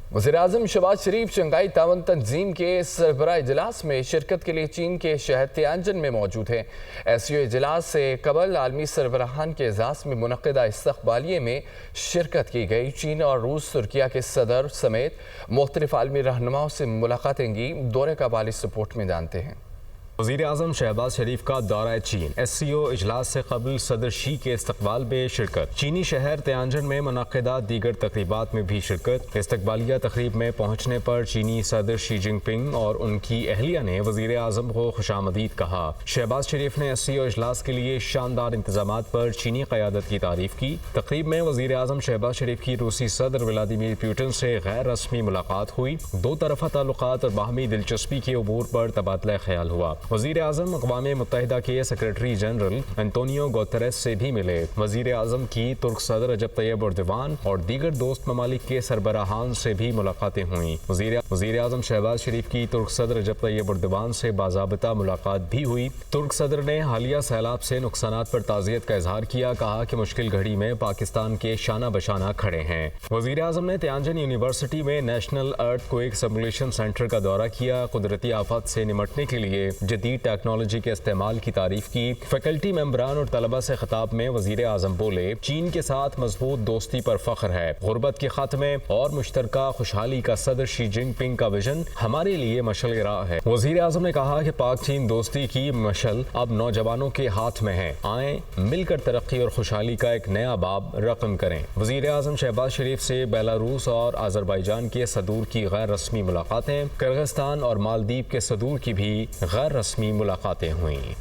वज़ीर-ए-आज़म शहबाज शरीफ शंघाई ताउन तंजीम के सरबराह इजलास में शिरकत के लिए चीन के शहर तियानजिन में मौजूद हैं। SCO इजलास से कबल आलमी सरबराहान के एजाज़ में मुनक़िदा इस्तक़बालिये में शिरकत की गई। चीन और रूस तुर्किया के सदर समेत मुख्तलिफ आलमी रहनुमाओं से मुलाकातें की। दौरे का हवाले इस रिपोर्ट में जानते हैं। वज़ीर-ए-आज़म शहबाज शरीफ का दौरा चीन। SCO इजलास से कबल सदर शी के इस्तकबाल में शिरकत। चीनी शहर तियानजिन में मुनक़िदा दीगर तकरीबात में भी शिरकत। इस्तकबालिया तकरीब में पहुँचने पर चीनी सदर शी जिनपिंग और उनकी अहलिया ने वज़ीर-ए-आज़म को खुशामदीद कहा। शहबाज शरीफ ने SCO इजलास के लिए शानदार इंतजामात पर चीनी क़यादत की तारीफ की। तकरीब में वज़ीर-ए-आज़म शहबाज शरीफ की रूसी सदर व्लादिमीर पुतिन से गैर रस्मी मुलाकात हुई। दो तरफ़ा ताल्लुकात और बाहमी दिलचस्पी के अमूर पर तबादला ख्याल हुआ। वज़ीर-ए-आज़म अक़वाम मुत्तहिदा के सेक्रेटरी जनरल एंटोनियो गुतेरेस से भी मिले। वज़ीर-ए-आज़म की तुर्क सदर रजब तैयब एर्दोगान और दीगर दोस्त ममालिक के सरबराहान से भी मुलाकातें हुईं। वज़ीर-ए-आज़म शहबाज शरीफ की तुर्क सदर रजब तैयब एर्दोगान से बाज़ाबिता मुलाकात भी हुई। तुर्क सदर ने हालिया सैलाब से नुकसानात पर ताज़ियत का इजहार किया। कहा कि मुश्किल घड़ी में पाकिस्तान के शाना बशाना खड़े हैं। वज़ीर-ए-आज़म ने तियानजिन यूनिवर्सिटी में नेशनल अर्थक्वेक सिमुलेशन सेंटर का दौरा किया। कुदरती आफत से निमटने के लिए जदीद टेक्नोलॉजी के इस्तेमाल की तारीफ की। फैकल्टी मेंबरान और तलबा से खिताब में वज़ीर-ए-आज़म बोले, चीन के साथ मजबूत दोस्ती पर फख्र है। गुर्बत के खात्मे और मुश्तरका खुशहाली का सदर शी जिनपिंग का विजन हमारे लिए मशल राह है। वज़ीर-ए-आज़म ने कहा कि पाक चीन दोस्ती की मशल अब नौजवानों के हाथ में है। आए मिलकर तरक्की और खुशहाली का एक नया बाब रकम करें। वज़ीर-ए-आज़म शहबाज शरीफ से बेलारूस और आज़रबाईजान के सदूर की गैर रस्मी मुलाकातें, किर्गिस्तान और मालदीव के सदूर की भी गैर रस्मी मुलाकातें हुईं।